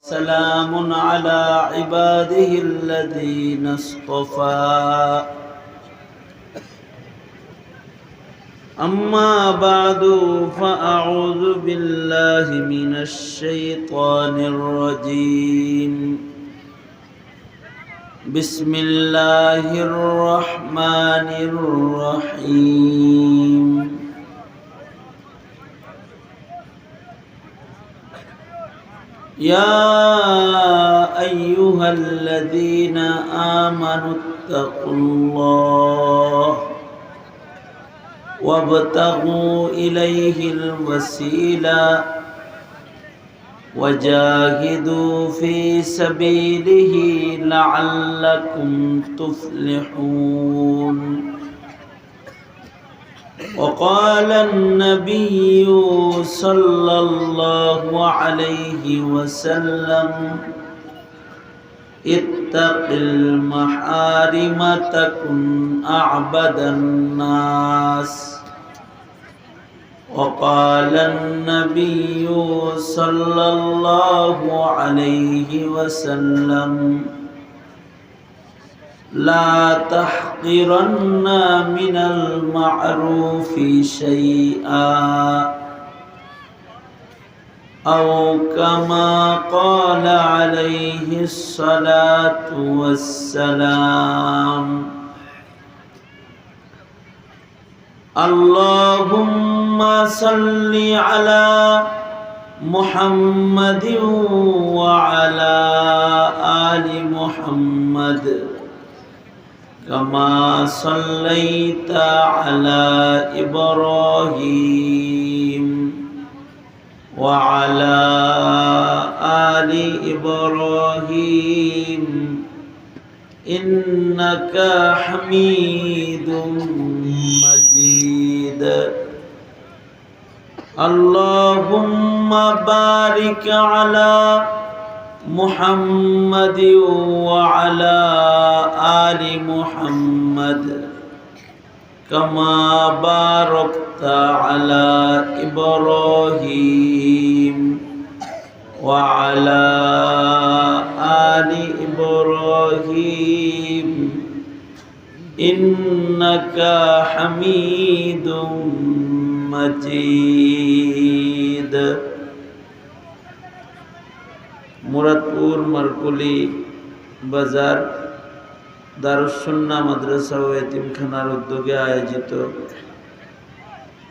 سلام على عباده الذين اصطفى أما بعد فأعوذ بالله من الشيطان الرجيم بسم الله الرحمن الرحيم يا أيها الذين آمنوا اتقوا الله وابتغوا إليه الوسيلة وجاهدوا في سبيله لعلكم تفلحون وقال النبي صلى الله عليه وسلم اتق المحارم تكن أعبد الناس وقال النبي صلى الله عليه وسلم لا تحقرن من المعروف شيئا أو كما قال عليه الصلاة والسلام اللهم صل على محمد وعلى آل محمد كما صليت على إبراهيم وعلى آل إبراهيم إنك حميد مجيد اللهم بارك على محمد وعلى آل محمد كما باركت على إبراهيم وعلى آل إبراهيم إنك حميد مجيد মুরাদপুর মারকুলি বাজার দারুস সুন্নাহ মাদ্রাসা ও এতিমখানার উদ্যোগে আয়োজিত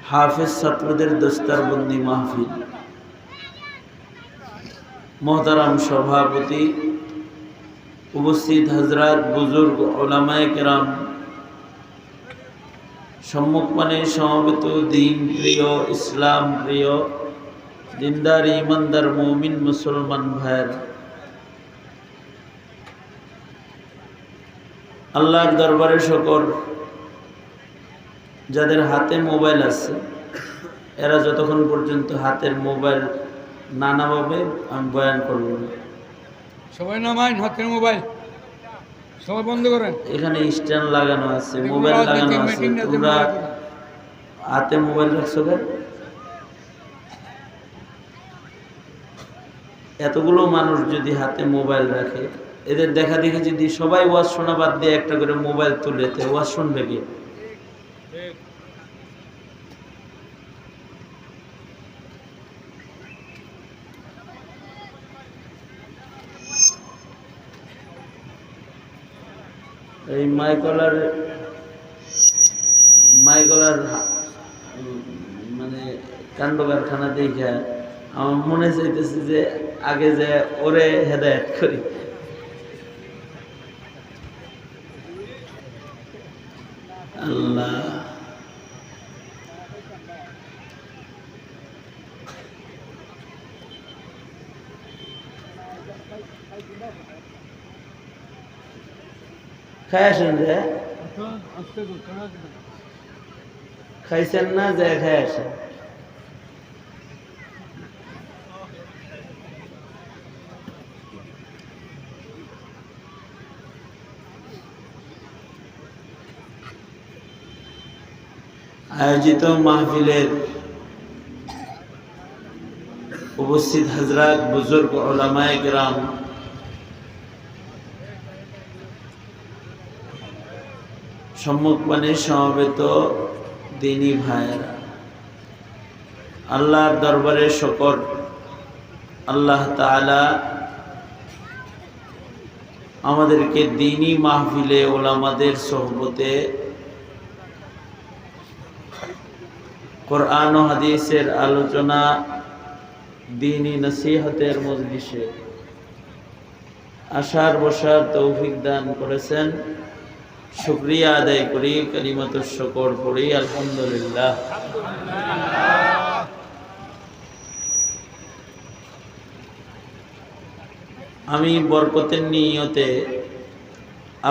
হাফেজ ছাত্রদের দস্তারবন্দি মাহফিল মোহতারাম সভাপতি উপস্থিত হযরত বুজুর্গ উলামায়ে কেরাম সম্মুখপানে সমবেত দ্বীন প্রিয় ইসলাম প্রিয় দিনদার ইমানদার মুমিন মুসলমান ভাইয়ের আল্লাহর দরবারে শুকর যাদের হাতে মোবাইল আছে এরা যতক্ষণ পর্যন্ত হাতের মোবাইল না নামাবে আমি বয়ান করব না। সবাই নামাইন হাতের মোবাইল সবাই বন্ধ করেন। এখানে স্ট্যান্ড লাগানো আছে, মোবাইল লাগানো আছে, তোমরা হাতে মোবাইল রাখছো কেন? এতগুলো মানুষ যদি হাতে মোবাইল রাখে, এদের দেখা দেখি যদি সবাই ওয়াজ শোনা বাদ দিয়ে একটা করে মোবাইল তুলে ওয়াজ শুনবে কি? এই মাইকলার মানে কাণ্ড কারখানা দেখে আমার মনে চাইতেছে যে আগে যে ওরে হেদায়েত করি। আল্লাহ খাইছেন যে খাইছেন না যে খাই আসেন। আয়োজিত মাহফিলের উপস্থিত হযরত বুজুর্গ উলামায়ে কেরাম, সম্মুখপানে সমবেত দ্বীনী ভাইয়েরা, আল্লাহর দরবারে শুকর, আল্লাহ তাআলা আমাদেরকে দ্বীনী মাহফিলে উলামাদের সোহবতে কোরআন ও হাদিসের আলোচনা, দ্বীনী নসিহতের মজলিসে আসার বসার তৌফিক দান করেছেন। শুকরিয়া আদায় করি, কালিমাতুশ শুকর পড়ি, আলহামদুলিল্লাহ। আমি বরকতের নিয়তে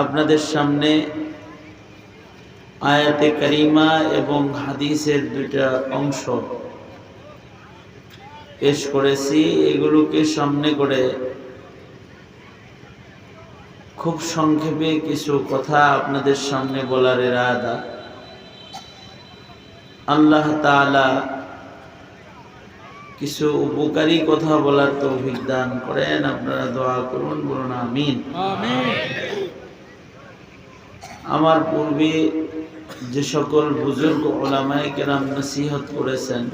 আপনাদের সামনে আয়াতে কারিমা এবং হাদিসের দুইটা অংশ পেশ করেছি। এগুলোকে সামনে করে খুব সংক্ষেপে কিছু কথা আপনাদের সামনে বলার ইরাদা। আল্লাহ তাআলা কিছু উপকারী কথা বলার তৌফিক দান করেন। আপনারা দোয়া করুন, বলুন আমিন। আমার পূর্বে যে সকল বুজুর্গ উলামায়ে কেরাম নসিহত করেছেন,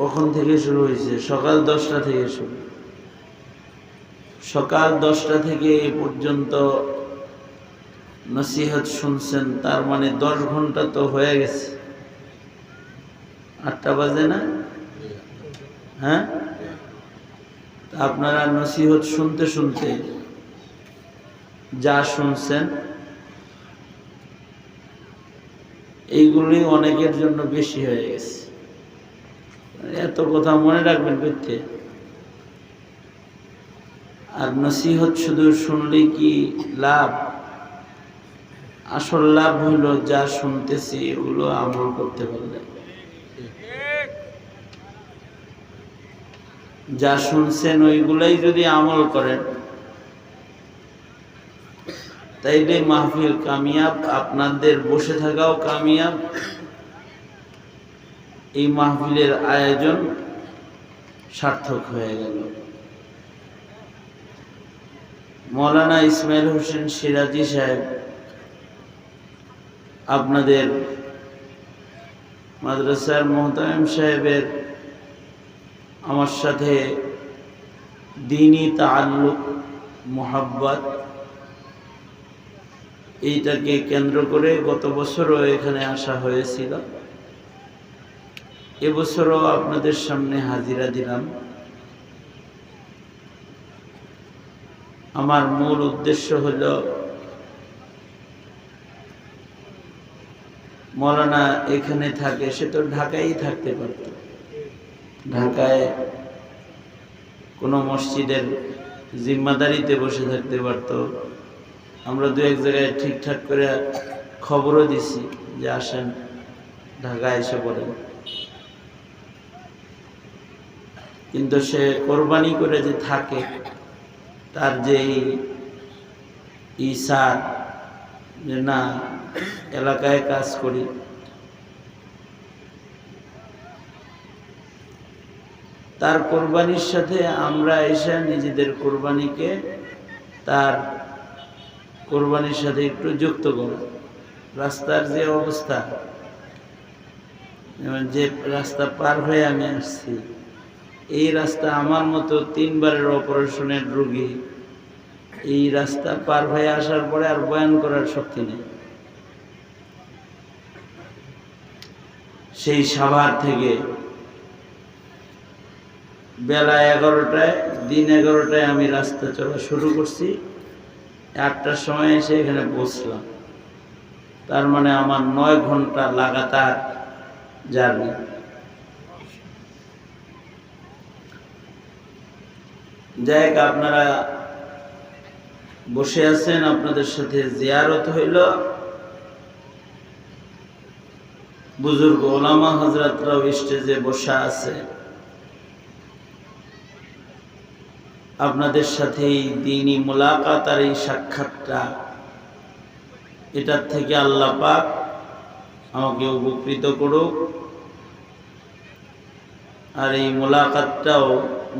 কখন থেকে শুরু হয়েছে? সকাল 10টা থেকে শুরু। সকাল 10টা থেকে এ পর্যন্ত নসিহত শুনছেন, তার মানে 10 ঘন্টা তো হয়ে গেছে। 8টা বাজে না? হ্যাঁ, আপনারা নসিহত শুনতে শুনতে যা শুনছেন এইগুলি অনেকের জন্য বেশি হয়ে গেছে। এত কথা মনে রাখবেন করতে। আর নসিহত শুধু শুনলেই কি লাভ? আসল লাভ হইল যা শুনতেছি এগুলো আমল করতে পারলে। যা শুনছেন ওইগুলাই যদি আমল করেন তাইলে মাহফিল কামিয়াব, আপনাদের বসে থাকাও কামিয়াব। এই মাহফিলের আয়োজন সার্থক হয়ে গেল। মৌলানা ইসমাইল হোসেন সিরাজি সাহেব আপনাদের মাদ্রাসার মোহতামিম সাহেবের আমার সাথে দ্বীনী তাআল্লুক, মুহাব্বত, এইটাকে কেন্দ্র করে গত বছরও এখানে আসা হয়েছিল। এবছরও আপনাদের সামনে হাজিরা দিলাম। আমার মূল উদ্দেশ্য হল মৌলানা এখানে থাকে, সে তো ঢাকায় থাকতে পারত, ঢাকায় কোনো মসজিদের জিম্মাদারিতে বসে থাকতে পারত। আমরা দু এক জায়গায় ঠিকঠাক করে খবরও দিছি যে আসেন ঢাকায় এসে পড়েন, কিন্তু সে কোরবানি করে যে থাকে, তার যে ইসার যে না এলাকায় কাজ করি, তার কোরবানির সাথে আমরা এসে নিজেদের কোরবানিকে তার কোরবানির সাথে একটু যুক্ত করি। রাস্তার যে অবস্থা, যে রাস্তা পার হয়ে আমি আসছি, এই রাস্তা আমার মতো 3 বারের অপারেশনের রোগী এই রাস্তা পার হয়ে আসার পরে আর বয়ান করার শক্তি নেই। সেই সাভার থেকে বেলা 11টায়, দিন 11টায় আমি রাস্তা চলা শুরু করছি। 8টার সময় এসে এখানে পৌঁছলাম। তার মানে আমার 9 ঘন্টা লাগাতার জার্নি। যাই হোক, আপনারা বসে আছেন, আপনাদের সাথে জিয়ারত হইল। বুজুর্গ ওলামা হযরতরাও স্টেজে বসা আছে। আপনাদের সাথে এই দ্বীনী মুলাকাত আর এই সাক্ষাৎটা, এটার থেকে আল্লাহ পাক আমাকে উপকৃত করুক। আর এই মোলাকাতটাও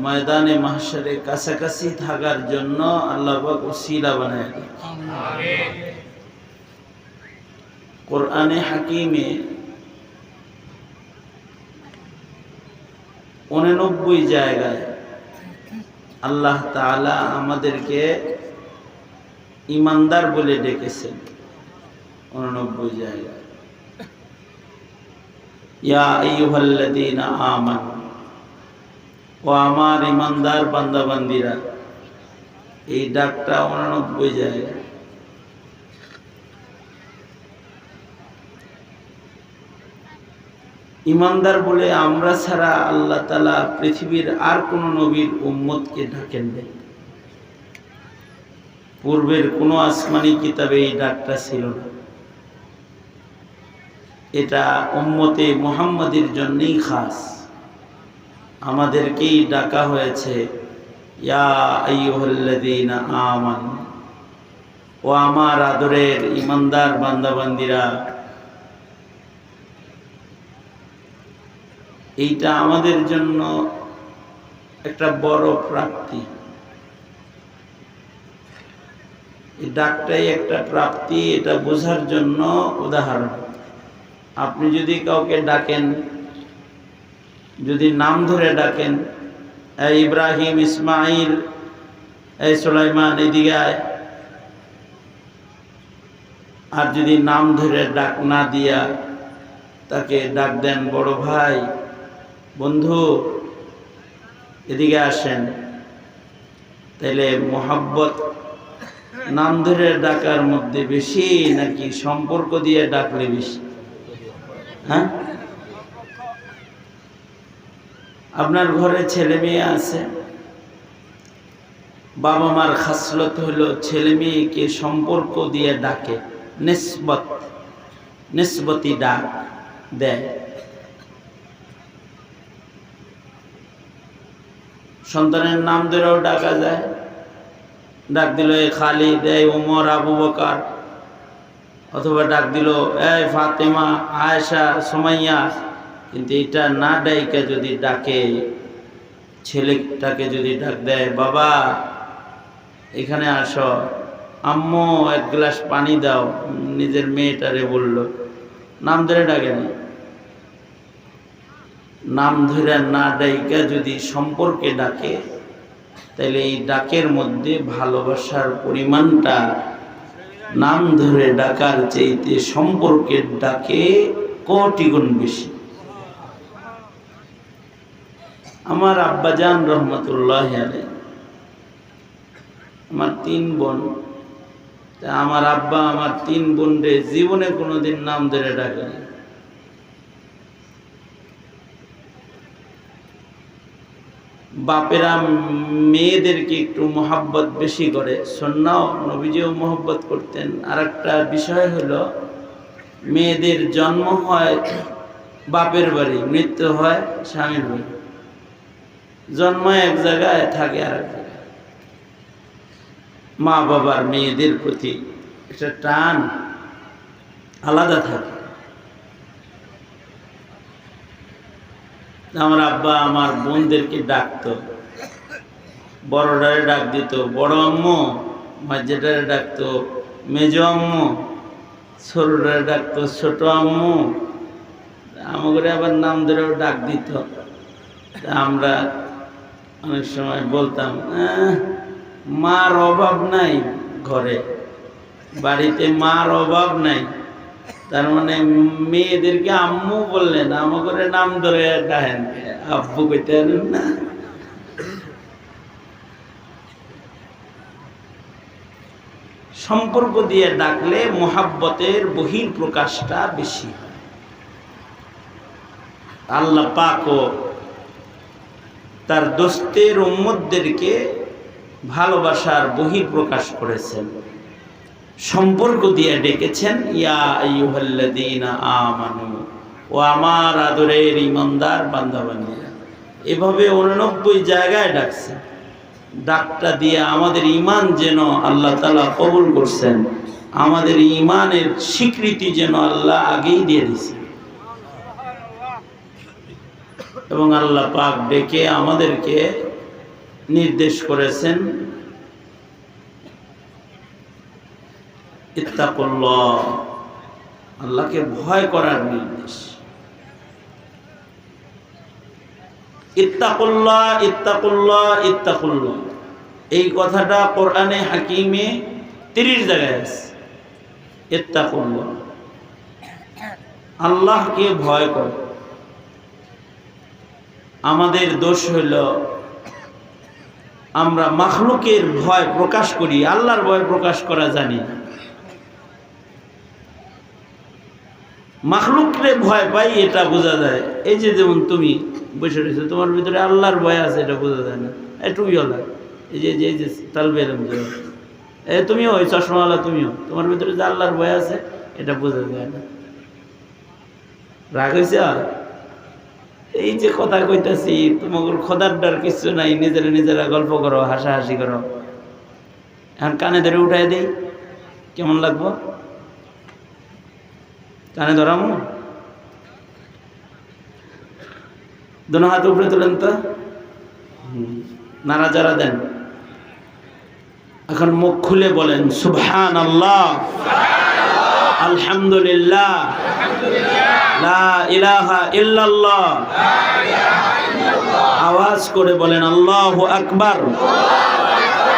ময়দানে মাহশারে কাছাকাছি থাকার জন্য আল্লাহ পাক ওসিলা বানায় দেন। কোরআনে হাকিমে 89 জায়গায় আল্লাহ তাআলা আমাদেরকে ইমানদার বলে ডেকেছেন। 89 জায়গায় ইয়া আইয়ুহাল্লাযীনা আমানু, ও আমার ইমানদার বান্দা বান্দিরা, এই ডাকটা 89 জায়গায়। ইমানদার বলে আমরা ছাড়া আল্লাহ তাআলা পৃথিবীর আর কোন নবীর উম্মতকে ডাকেন নাই। পূর্বের কোন আসমানি কিতাবে এই ডাকটা ছিল না। এটা উম্মতে মুহাম্মাদের জন্যই খাস। আমাদেরকেই ডাকা হয়েছে ইয়া আইয়ুহাল্লাযীনা আমানু, ও আমার আদরের ইমানদার বান্দা বান্দিরা। এইটা আমাদের জন্য একটা বড় প্রাপ্তি। এই ডাকটাই একটা প্রাপ্তি, এটা বোঝার জন্য উদাহরণ। আপনি যদি কাউকে ডাকেন, যদি নাম ধরে ডাকেন, এই ইব্রাহিম, ইসমাইল, এই সুলাইমান, এদিকে আয়, আর যদি নাম ধরে ডাক না দিয়া তাকে ডাক দেন বড় ভাই, বন্ধু, এদিকে আসেন, তাহলে মোহাব্বত নাম ধরে ডাকার মধ্যে বেশি নাকি সম্পর্ক দিয়ে ডাকলে বেশি? হ্যাঁ, আপনার ঘরে ছেলে মেয়ে আছে, বাবা মার খাসলত হলো ছেলে মেয়েকে সম্পর্ক দিয়ে ডাকে, নিসবতি ডাক দেয়। সন্তানের নাম ধরেও ডাকা যায়। ডাক দিল এ খালিদ, এই ওমর, আবু বকর, অথবা ডাক দিল এই ফাতেমা, আয়েশা, সুমাইয়া। কিন্তু এটা না ডাইকা যদি ডাকে, ছেলেটাকে যদি ডাক দেয়, বাবা এখানে আসো, আম্মু এক গ্লাস পানি দাও, নিজের মেয়েটারে বলল, নাম ধরে ডাকে না। নাম ধরে না ডাইকা যদি সম্পর্কে ডাকে, তাহলে এই ডাকের মধ্যে ভালোবাসার পরিমাণটা নাম ধরে ডাকার চাইতে সম্পর্কের ডাকে কোটি গুণ বেশি। আমার আব্বাজান রহমতুল্লাহ আলাইহি, আমার 3 বোন, আমার আব্বা আমার 3 বোনরে জীবনে কোনোদিন নাম ধরে ডাকে না। বাপেরা মেয়েদেরকে একটু মোহাব্বত বেশি করে, সুন্নাহ নবীজিও মোহাব্বত করতেন। আর একটা বিষয় হলো, মেয়েদের জন্ম হয় বাপের বাড়ি, মৃত্যু হয় স্বামীর বাড়ি। জন্ম এক জায়গায়, থাকে আর এক জায়গায়। মা বাবার মেয়েদের প্রতি একটা টান আলাদা থাকে। আমার আব্বা আমার বোনদেরকে ডাকতো, বড়টারে ডাক দিত বড় আম্মু, মাঝেটারে ডাকতো মেজো আম্মু, ছোটটারে ডাকতো ছোট আম্মু। আমাকে আবার নাম ধরেও ডাক দিত। আমরা অনেক সময় বলতাম, মার অভাব নাই ঘরে, বাড়িতে মার অভাব নাই। তার মানে মেয়েদেরকে আম্মু বললেন, আমাকে নাম ধরে ডাকেন, আব্বু কইতে পারেন না। সম্পর্ক দিয়ে ডাকলে মোহাব্বতের বহির প্রকাশটা বেশি হয়। আল্লাহ পাকও তার দোস্তের উম্মতদেরকে ভালোবাসার বহির প্রকাশ করেছেন, সম্পর্ক দিয়ে ডেকেছেন, ইয়া আইয়ুহাল্লাযীনা আমানু, ও আমার আদরের ইমানদার বান্দা বান্দীরা। এভাবে 89 জায়গায় ডাকছেন। ডাকটা দিয়ে আমাদের ঈমান যেন আল্লাহ তাআলা কবুল করছেন, আমাদের ঈমানের স্বীকৃতি যেন আল্লাহ আগেই দিয়ে দিয়েছে। এবং আল্লাহ পাক ডেকে আমাদেরকে নির্দেশ করেছেন ইত্তাকুল্লাহ, আল্লাহকে ভয় করার নির্দেশ। ইত্তাকুল্লাহ ইত্তাকুল্লাহ ইত্তাকুল্লাহ, এই কথাটা কোরআনে হাকিমে 30 জায়গায় আছে। ইত্তাকুল্লাহ, আল্লাহকে ভয় কর। আমাদের দোষ হইল আমরা মাখলুকের ভয় প্রকাশ করি, আল্লাহর ভয় প্রকাশ করা জানি না। মাখলুকরে ভয় পাই এটা বোঝা যায়। এই যে যেমন তুমি বসে রয়েছো, তোমার ভিতরে আল্লাহর ভয় আছে এটা বোঝা যায় না। টুপিওয়ালা, এই যে এই যে তালবে এলাম, তুমিও ওই চশমাওয়ালা, তুমিও তোমার ভিতরে যে আল্লাহর ভয় আছে এটা বোঝা যায় না। রাগ হয়েছে? এই যে কথা কইতাছি, তোমার খোদার ডার কিছু নাই, নিজেরা গল্প করো, হাসাহাসি করো। এখন কানে ধরে উঠাই দেই, কেমন লাগবো? কানে ধরামো? দোনো হাত উপরে তোলেন তো, নাড়াচাড়া দেন। এখন মুখ খুলে বলেন সুবহানাল্লাহ, আলহামদুলিল্লাহ, লা ইলাহা ইল্লাল্লাহ। আওয়াজ করে বলেন আল্লাহু আকবার।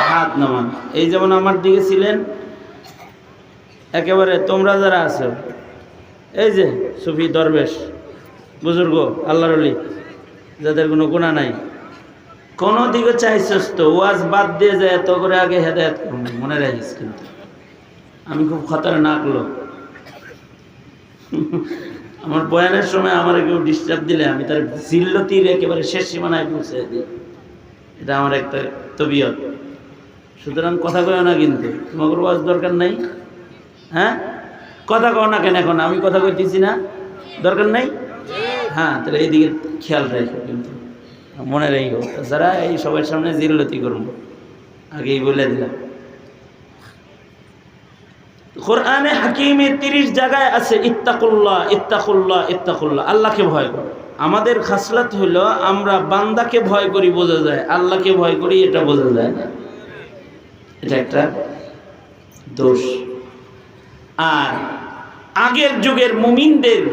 হাত নামান। এই যেমন আমার দিকে ছিলেন, একেবারে তোমরা যারা আছো, এই যে সুফি দরবেশ বুজুর্গ আল্লাহর ওলি, যাদের কোনো গুনাহ নাই, কোনো দিকে চাইছস তো ওয়াজ বাদ দিয়ে যায় এত করে আগে হেদায়েত মনে রাখিস। কিন্তু আমি খুব খতরনাক লোক। আমার বয়ানের সময় আমার কেউ ডিস্টার্ব দিলে আমি তার জিল্লতির একেবারে শেষ সীমানায় পৌঁছে দিই। এটা আমার একটা তবিয়ত। সুতরাং কথা কয় না, কিন্তু তোমাকে ওয়াজ দরকার নাই। হ্যাঁ, কথা কও না কেন? এখন আমি কথা কইতেছি না, দরকার নাই। হ্যাঁ, তাহলে এইদিকে খেয়াল রাখো, কিন্তু মনে রাখো। তাছাড়া এই সবার সামনে জিল্লতি করবো, আগেই বলে দিলাম। কোরআনে হাকিমে 30 জায়গায় আছে ইত্তাকুল্লাহ ইত্তাকুল্লাহ ইত্তাকুল্লাহ, আল্লাহকে ভয় করো। আমাদের খাসলাত হইল আমরা বান্দাকে ভয় করি বোঝা যায়, আল্লাহকে ভয় করি এটা বোঝা যায় না। এটা একটা দোষ। আর আগের যুগের মুমিনদের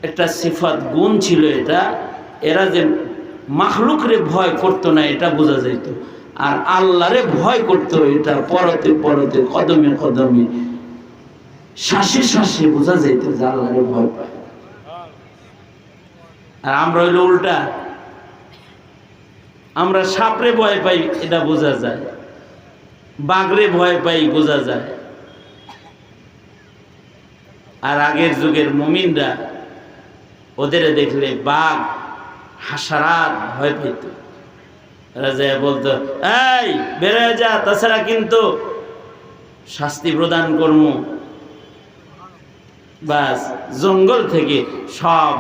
একটা সিফাত গুণ ছিল, এটা এরা যে মাখলুকরে ভয় করতো না এটা বোঝা যাইত, আর আল্লাহরে ভয় করতো এটা পরতে পরতে কদমে কদমে শ্বাসে শ্বাসে বোঝা যাইত যে আল্লাহরে ভয় পায়। আর আমরা হইলো উল্টা, আমরা সাপরে ভয় পাই এটা বোঝা যায়, বাঘরে ভয় পাই বোঝা যায়। আর আগের যুগের মুমিনরা ওদের দেখলে বাঘ হাসারাত ভয় পেত। রাজা বলতো এই বেড়ে যা, তাছাড়া কিন্তু শাস্তি প্রদান করবো। বাস জঙ্গল থেকে সব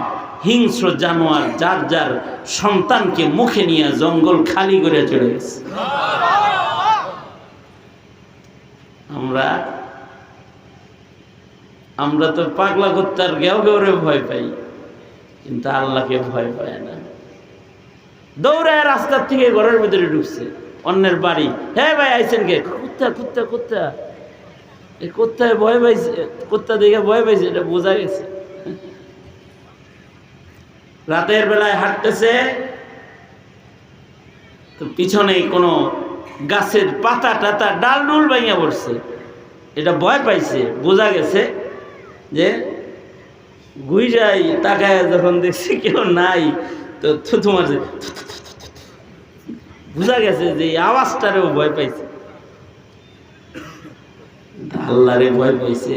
হিংস্র জানোয়ার যার যার সন্তানকে মুখে নিয়ে জঙ্গল খালি করে চলে গেছে। আমরা তো পাগলা কুত্তার গেও গেউরে ভয় পাই, কিন্তু আল্লাহকে ভয় পায় না। দৌড়ায় রাস্তার থেকে ঘরের ভিতরে ঢুকছে, অন্যের বাড়ি। হ্যাঁ ভাই আইছেন কে? কুত্তা কুত্তা কুত্তা। এই কুত্তায় ভয় পাইছে, কুত্তা দেখে ভয় পাইছে, এটা বোঝা গেছে। রাতের বেলায় হাঁটতেছে, তো পিছনে কোনো গাছের পাতা টাতা ডাল ডুল ভাঙিয়া পড়ছে, এটা ভয় পাইছে, বোঝা গেছে যে গুইরাই তাকায় যখন দেখছে কেউ নাই, তো তোমার বোঝা গেছে যে আওয়াজটারেও ভয় পাইছে। আল্লাহরে ভয় পাইছে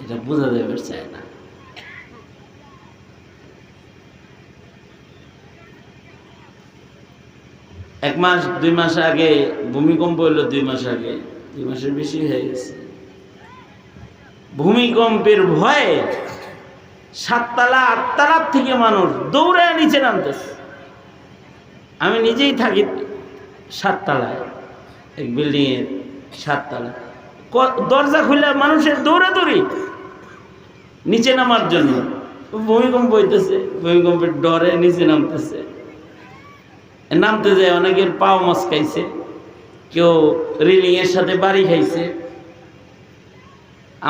এটা বোঝা যাবে চায় না। এক মাস 2 মাস আগে ভূমিকম্প হইলো, 2 মাস আগে, 2 মাসের বেশি হয়ে গেছে। ভূমিকম্পের ভয়ে 7 তলা 8 তলার থেকে মানুষ দৌড়ে নিচে নামতেছে। আমি নিজেই থাকি 7 তলায়, এক বিল্ডিং এর 7 তলা। দরজা খুলে মানুষের দৌড়াদৌড়ি নিচে নামার জন্য। ভূমিকম্প হইতেছে, ভূমিকম্পের ডরে নিচে নামতেছে। নামতে যায় অনেকের পাও মচকাইছে, কেউ রেলিং এর সাথে বাড়ি খাইছে।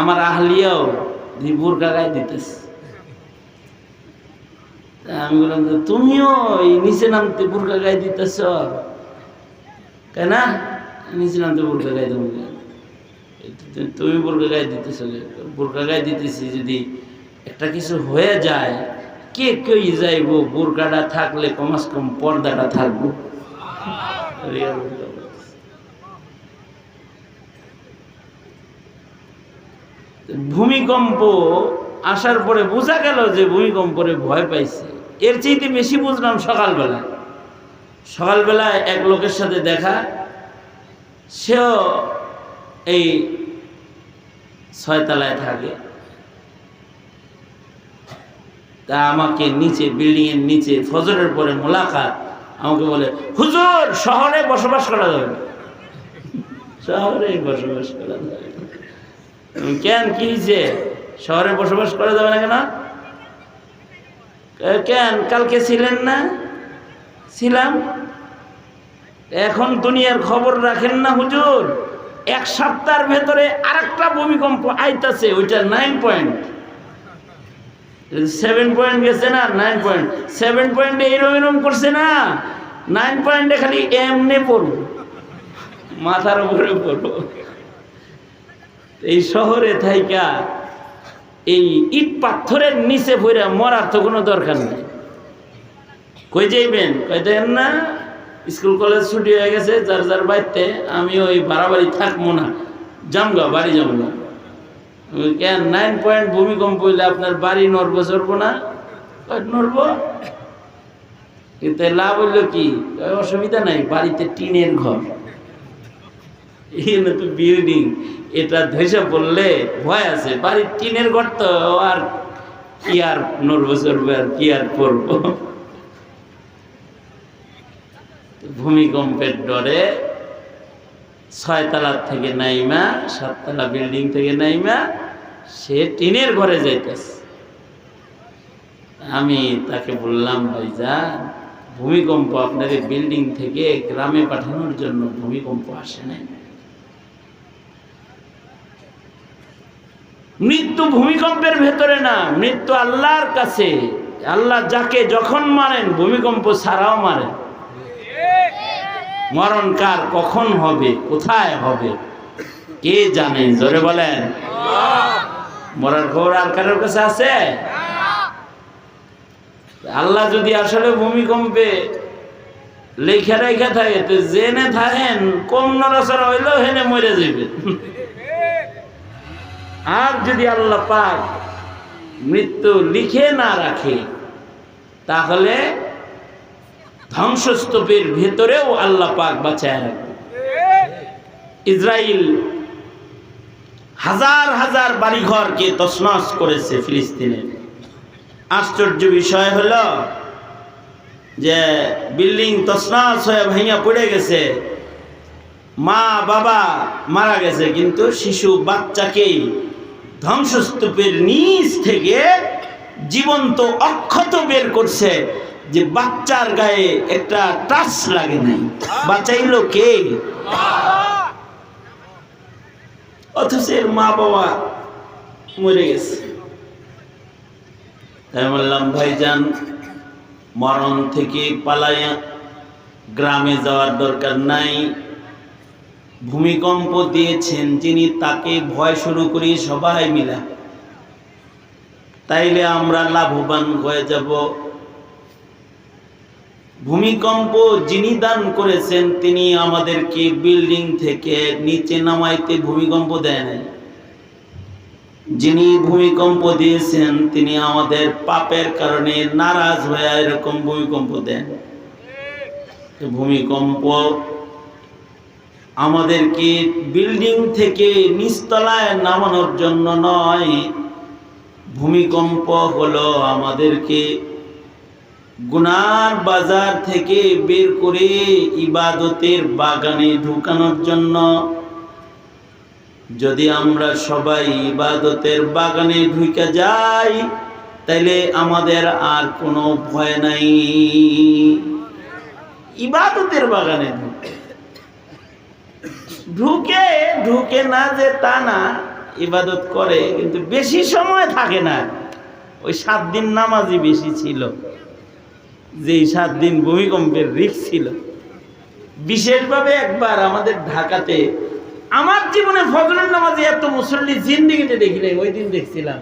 আমার আহলিয়াও বোরকা গায়ে দিতেছে। আমি বললাম যে তুমিও এই নিচে নামতে বোরকা গায়ে দিতেছ কেন? নিচে নামতে বোরকা গায়ে দেবো, তুমি বোরকা গায়ে দিতেছ। বোরকা গায়ে দিতেছি, যদি একটা কিছু হয়ে যায় কে কই যাইব? বোরকাটা থাকলে কমাস কম পর্দাটা থাকবো। ভূমিকম্প আসার পরে বোঝা গেল যে ভূমিকম্পরে ভয় পাইছে। এর চাইতে বেশি বুঝলাম সকালবেলায় এক লোকের সাথে দেখা, সেও এই 6 তলায় থাকে। তা আমাকে নিচে, বিল্ডিং এর নিচে ফজরের পরে মোলাকাত, আমাকে বলে হুজুর শহরে বসবাস করা যাবে না। শহরে বসবাস করা যাবে না কেন? কি হয়েছে? শহরে বসবাস করা যাবে না কেন? কেন কালকে ছিলেন না? ছিলাম। এখন দুনিয়ার খবর রাখেন না হুজুর? 1 সপ্তাহের ভেতরে আরেকটা ভূমিকম্প আইতাছে, ওইটা 9 পয়েন্ট। 7 পয়েন্ট গেছে না, 9 পয়েন্ট। 7 পয়েন্টে এরম করছে না, 9 পয়েন্টে খালি এমনি পড়বো, মাথার উপরে পড়বো। এই শহরে থাইকা এই ইট পাথরের নিচে পড়ে মরার তো কোনো দরকার নেই। কই যাইবেন? কই দেন না স্কুল কলেজ ছুটি হয়ে গেছে, যার যার বাড়িতে। আমি ওই বাড়াবাড়ি থাকবো না, যামগা, বাড়ি যাবো না। কেন? 9 পয়েন্ট ভূমিকম্প হইলে আপনার বাড়ি নড়বো চড়বো না? নড়বো। কিন্তু লাভ হইল কি? অসুবিধা নাই, বাড়িতে টিনের ঘর, এখানে তো বিল্ডিং, এটা ধসে পড়লে ভয় আছে। বাড়ির টিনের ঘর তো, আর কি আর নড়বো চড়বো, আর কি আর পড়বো। ভূমিকম্পের ডরে 6 তলার থেকে নাইমা, 7 তলা বিল্ডিং থেকে নাইমা সে টিনের ঘরে যাইতেছে। আমি তাকে বললাম, ভাইজান ভূমিকম্প আপনার বিল্ডিং থেকে গ্রামে পাঠানোর জন্য ভূমিকম্প আসে নাই। মৃত্যু ভূমিকম্পের ভেতরে না, মৃত্যু আল্লাহর কাছে। আল্লাহ যাকে যখন মারেন, ভূমিকম্প ছাড়াও মারেন। মরণ কার কখন হবে, কোথায় হবে, কে জানে? জোরে বলেন। মরার খবর আর কারোর কাছে আছে? আল্লাহ যদি আসলে ভূমিকম্পে লেখা রেখা থাকে, তো জেনে থাকেন কম নড়াচড়া হইলেও হেনে মরে যাবে। আর যদি আল্লাহ পাক মৃত্যু লিখে না রাখে, তাহলে ধ্বংসস্তূপের ভেতরেও আল্লাহ পাক বাঁচায় রাখবে। ইসরাইল হাজার হাজার বাড়িঘরকে তছনছ করেছে ফিলিস্তিনে। আশ্চর্য বিষয় হলো যে বিল্ডিং তছনছ হয়ে ভেঙে পড়ে গেছে, মা বাবা মারা গেছে, কিন্তু শিশু বাচ্চাকেই ধ্বংসস্তূপের নিচ থেকে জীবন্ত অক্ষত বের করছে, যে বাচ্চার গায়ে একটা টাচ লাগে নাই। বাঁচাইলো কে? অথচ এর মা বাবা মরে গেছে। তাই বললাম, ভাইজান মরণ থেকে পালাইয়া গ্রামে যাওয়ার দরকার নাই। ভূমিকম্প দিয়েছেন যিনি, তাকে ভয় শুরু করি সবাই মিলা, তাইলে আমরা লাভবান হয়ে যাব। ভূমিকম্প যিনি দান করেছেন, তিনি আমাদেরকে বিল্ডিং থেকে নিচে নামাইতে ভূমিকম্প দেয় নাই। যিনি ভূমিকম্প দিয়েছেন, তিনি আমাদের পাপের কারণে নারাজ হয়ে এরকম ভূমিকম্প দেন। ভূমিকম্প আমাদেরকে বিল্ডিং থেকে নিচতলায় নামানোর জন্য নয়, ভূমিকম্প হলো আমাদেরকে গুনার বাজার থেকে বের করে ইবাদতের বাগানে ঢুকানোর জন্য। যদি আমরা সবাই ইবাদতের বাগানে ঢুকে যাই তাইলে আমাদের আর কোনো ভয় নাই। ইবাদতের বাগানে ঢুকে ঢুকে না যে তা না, ইবাদত করে কিন্তু বেশি সময় থাকে না। ওই 7 দিন নামাজই বেশি ছিল, যেই 7 দিন ভূমিকম্পের রিস্ক ছিল। বিশেষভাবে একবার আমাদের ঢাকাতে, আমার জীবনে ফজরের নামাজে এত মুসল্লি জিন্দেগিতে দেখি নাই, ওই দিন দেখছিলাম।